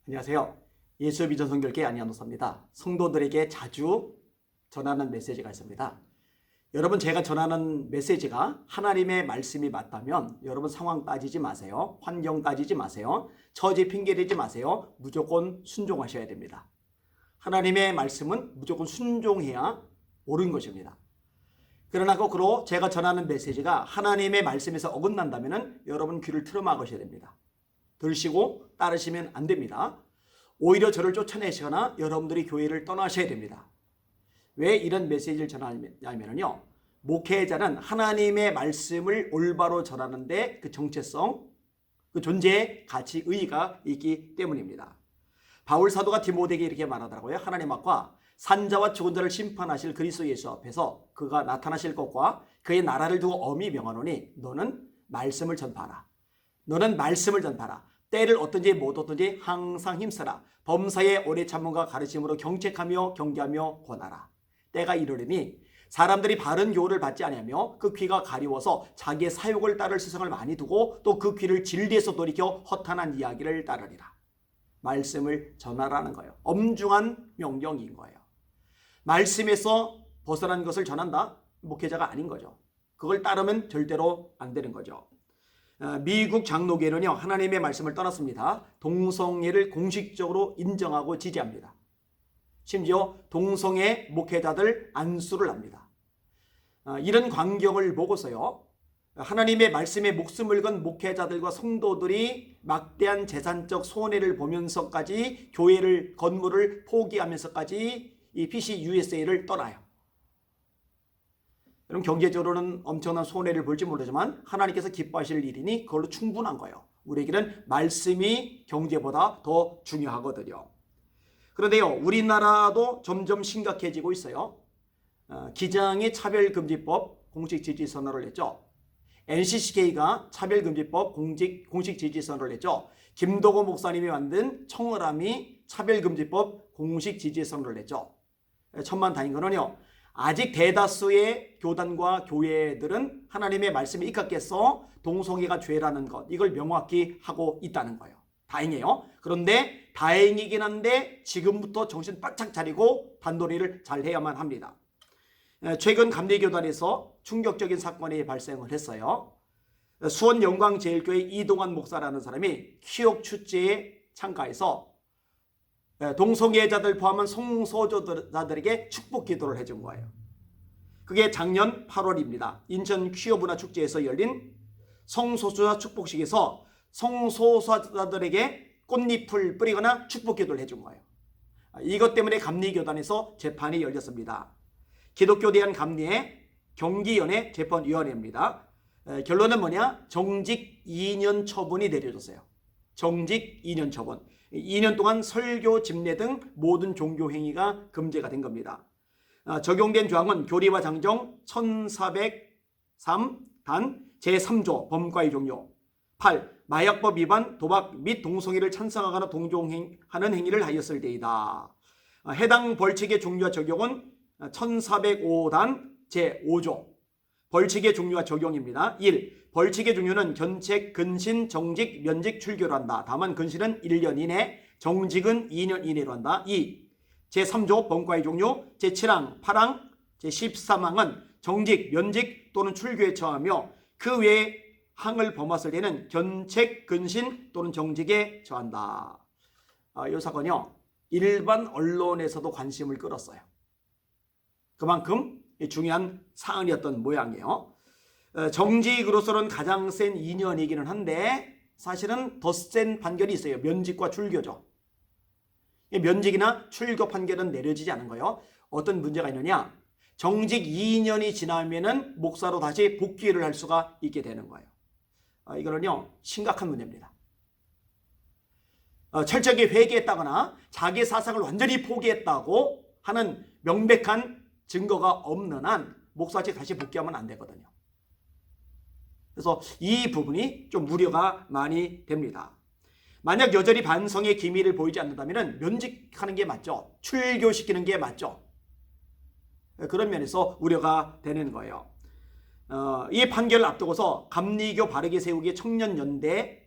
안녕하세요. 예수 비전 선교회 안희환 목사입니다. 성도들에게 자주 전하는 메시지가 있습니다. 여러분, 제가 전하는 메시지가 하나님의 말씀이 맞다면 여러분 상황 따지지 마세요. 환경 따지지 마세요. 처지 핑계대지 마세요. 무조건 순종하셔야 됩니다. 하나님의 말씀은 무조건 순종해야 옳은 것입니다. 그러나 거꾸로 제가 전하는 메시지가 하나님의 말씀에서 어긋난다면 여러분 귀를 틀어 막으셔야 됩니다. 들으시고 따르시면 안 됩니다. 오히려 저를 쫓아내시거나 여러분들이 교회를 떠나셔야 됩니다. 왜 이런 메시지를 전하냐면요, 목회자는 하나님의 말씀을 올바로 전하는데 그 정체성, 그 존재의 가치, 의의가 있기 때문입니다. 바울 사도가 디모데에게 이렇게 말하더라고요. 하나님 앞과 산자와 죽은 자를 심판하실 그리스도 예수 앞에서 그가 나타나실 것과 그의 나라를 두고 엄히 명하노니 너는 말씀을 전파하라. 너는 말씀을 전파하라. 때를 어떤지 못 어떤지 항상 힘쓰라. 범사의 오래 참음과 가르침으로 경책하며 경계하며 권하라. 때가 이르리니 사람들이 바른 교훈을 받지 아니하며 그 귀가 가리워서 자기의 사욕을 따를 시선을 많이 두고 또 그 귀를 진리에서 돌이켜 허탄한 이야기를 따르리라. 말씀을 전하라는 거예요. 엄중한 명령인 거예요. 말씀에서 벗어난 것을 전한다? 목회자가 아닌 거죠. 그걸 따르면 절대로 안 되는 거죠. 미국 장로교회는요, 하나님의 말씀을 떠났습니다. 동성애를 공식적으로 인정하고 지지합니다. 심지어 동성애 목회자들 안수를 합니다. 이런 광경을 보고서요, 하나님의 말씀에 목숨을 건 목회자들과 성도들이 막대한 재산적 손해를 보면서까지 교회를, 건물을 포기하면서까지 이 PCUSA를 떠나요. 여러분, 경제적으로는 엄청난 손해를 볼지 모르지만 하나님께서 기뻐하실 일이니 그걸로 충분한 거예요. 우리에게는 말씀이 경제보다 더 중요하거든요. 그런데요, 우리나라도 점점 심각해지고 있어요. 기장이 차별금지법 공식 지지 선언을 했죠. NCCK가 차별금지법 공식 지지 선언을 했죠. 김도고 목사님이 만든 청어람이 차별금지법 공식 지지 선언을 했죠. 천만다행인 거는요, 아직 대다수의 교단과 교회들은 하나님의 말씀에 입각해서 동성애가 죄라는 것, 이걸 명확히 하고 있다는 거예요. 다행이에요. 그런데 다행이긴 한데 지금부터 정신 바짝 차리고 단도리를 잘 해야만 합니다. 최근 감리교단에서 충격적인 사건이 발생을 했어요. 수원 영광제일교회 이동환 목사라는 사람이 키옥 축제에 참가해서 동성애자들 포함한 성소수자들에게 축복 기도를 해준 거예요. 그게 작년 8월입니다. 인천 퀴어문화축제에서 열린 성소수자 축복식에서 성소수자들에게 꽃잎을 뿌리거나 축복 기도를 해준 거예요. 이것 때문에 감리교단에서 재판이 열렸습니다. 기독교 대한 감리의 경기연회 재판위원회입니다. 결론은 뭐냐? 정직 2년 처분이 내려졌어요. 정직 2년 처분. 2년 동안 설교, 집례 등 모든 종교 행위가 금지가 된 겁니다. 적용된 조항은 교리와 장정 1403 단 제3조 범과의 종료. 8. 마약법 위반, 도박 및 동성애를 찬성하거나 동조하는 행위를 하였을 때이다. 해당 벌칙의 종류와 적용은 1405단 제5조. 벌칙의 종류와 적용입니다. 1. 벌칙의 종류는 견책, 근신, 정직, 면직, 출교로 한다. 다만 근신은 1년 이내, 정직은 2년 이내로 한다. 2. 제3조 범과의 종류, 제7항, 8항, 제13항은 정직, 면직 또는 출교에 처하며 그 외에 항을 범했을 때는 견책, 근신 또는 정직에 처한다. 이 사건이요, 일반 언론에서도 관심을 끌었어요. 그만큼 중요한 사안이었던 모양이에요. 정직으로서는 가장 센 2년이기는 한데 사실은 더 센 판결이 있어요. 면직과 출교죠. 면직이나 출교 판결은 내려지지 않은 거예요. 어떤 문제가 있느냐? 정직 2년이 지나면은 목사로 다시 복귀를 할 수가 있게 되는 거예요. 이거는요, 심각한 문제입니다. 철저하게 회개했다거나 자기 사상을 완전히 포기했다고 하는 명백한 증거가 없는 한 목사직 다시 복귀하면 안 되거든요. 그래서 이 부분이 좀 우려가 많이 됩니다. 만약 여전히 반성의 기미를 보이지 않는다면 면직하는 게 맞죠. 출교시키는 게 맞죠. 그런 면에서 우려가 되는 거예요. 이 판결을 앞두고서 감리교 바르게 세우기 청년연대에서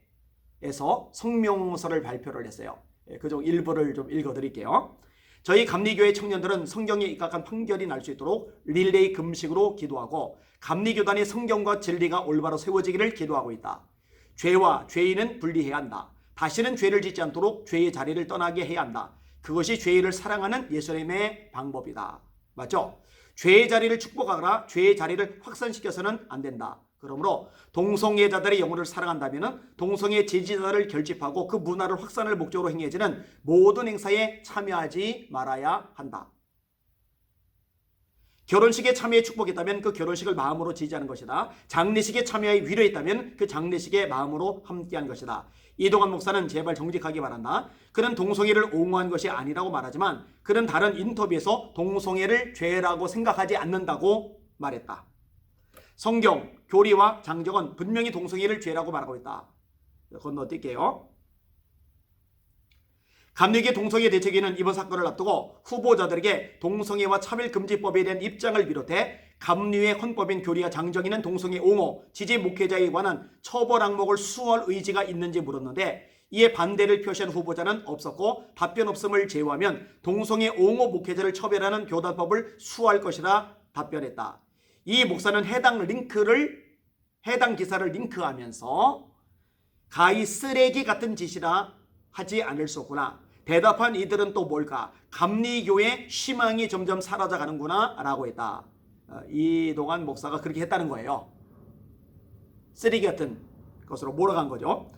성명서를 발표를 했어요. 그중 일부를 좀 읽어드릴게요. 저희 감리교회 청년들은 성경에 입각한 판결이 날 수 있도록 릴레이 금식으로 기도하고 감리교단의 성경과 진리가 올바로 세워지기를 기도하고 있다. 죄와 죄인은 분리해야 한다. 다시는 죄를 짓지 않도록 죄의 자리를 떠나게 해야 한다. 그것이 죄인을 사랑하는 예수님의 방법이다. 맞죠? 죄의 자리를 축복하거나 죄의 자리를 확산시켜서는 안 된다. 그러므로 동성애자들의 영혼을 사랑한다면 동성애 지지자를 결집하고 그 문화를 확산할 목적으로 행해지는 모든 행사에 참여하지 말아야 한다. 결혼식에 참여해 축복했다면 그 결혼식을 마음으로 지지하는 것이다. 장례식에 참여해 위로했다면 그 장례식에 마음으로 함께한 것이다. 이동환 목사는 제발 정직하기 바란다. 그는 동성애를 옹호한 것이 아니라고 말하지만 그는 다른 인터뷰에서 동성애를 죄라고 생각하지 않는다고 말했다. 성경, 교리와 장정은 분명히 동성애를 죄라고 말하고 있다. 건너뛸게요. 감리교회 동성애 대책위는 이번 사건을 앞두고 후보자들에게 동성애와 차별금지법에 대한 입장을 비롯해 감리회 헌법인 교리와 장정인은 동성애 옹호, 지지 목회자에 관한 처벌 항목을 수호할 의지가 있는지 물었는데 이에 반대를 표시한 후보자는 없었고 답변 없음을 제외하면 동성애 옹호 목회자를 처벌하는 교단법을 수호할 것이라 답변했다. 이 목사는 해당 기사를 링크하면서 가히 쓰레기 같은 짓이라 하지 않을 수 없구나. 대답한 이들은 또 뭘까? 감리교의 희망이 점점 사라져가는구나 라고 했다. 이동환 목사가 그렇게 했다는 거예요. 쓰레기 같은 것으로 몰아간 거죠.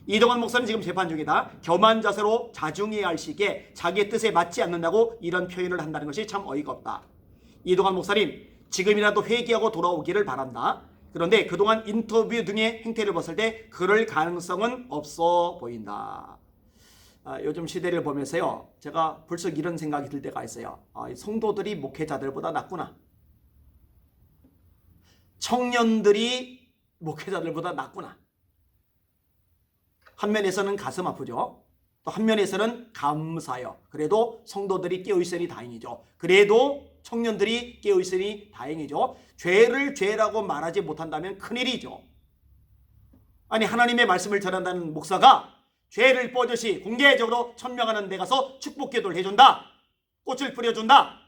이동환 목사는 지금 재판 중이다. 겸한 자세로 자중해야 할 시기에 자기의 뜻에 맞지 않는다고 이런 표현을 한다는 것이 참 어이가 없다. 이동환 목사님, 지금이라도 회개하고 돌아오기를 바란다. 그런데 그동안 인터뷰 등의 행태를 봤을 때 그럴 가능성은 없어 보인다. 요즘 시대를 보면서요, 제가 벌써 이런 생각이 들 때가 있어요. 성도들이 목회자들보다 낫구나. 청년들이 목회자들보다 낫구나. 한 면에서는 가슴 아프죠. 또 한 면에서는 감사해요. 그래도 성도들이 깨어있으니 다행이죠. 그래도 청년들이 깨어있으니 다행이죠. 죄를 죄라고 말하지 못한다면 큰일이죠. 아니, 하나님의 말씀을 전한다는 목사가 죄를 뻗듯이 공개적으로 천명하는 데 가서 축복 기도를 해준다. 꽃을 뿌려준다.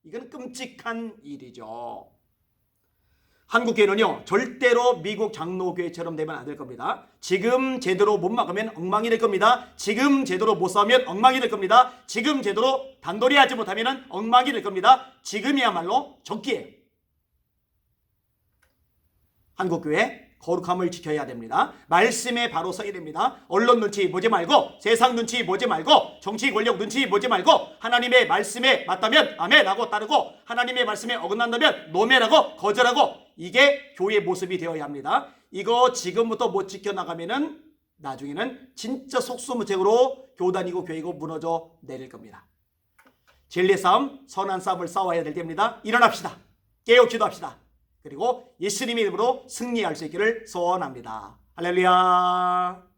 이건 끔찍한 일이죠. 한국교회는요, 절대로 미국 장로교회처럼 되면 안 될 겁니다. 지금 제대로 못 막으면 엉망이 될 겁니다. 지금 제대로 못 싸우면 엉망이 될 겁니다. 지금 제대로 단도리 하지 못하면 엉망이 될 겁니다. 지금이야말로 적기예요. 한국교회 거룩함을 지켜야 됩니다. 말씀에 바로 서야 됩니다. 언론 눈치 보지 말고, 세상 눈치 보지 말고, 정치 권력 눈치 보지 말고, 하나님의 말씀에 맞다면 아멘하고 따르고, 하나님의 말씀에 어긋난다면 노매라고 거절하고, 이게 교회의 모습이 되어야 합니다. 이거 지금부터 못 지켜나가면은 나중에는 진짜 속수무책으로 교단이고 교회고 무너져 내릴 겁니다. 진리 싸움, 선한 싸움을 싸워야 될 때입니다. 일어납시다. 깨어 기도합시다. 그리고 예수님의 이름으로 승리할 수 있기를 소원합니다. 할렐루야.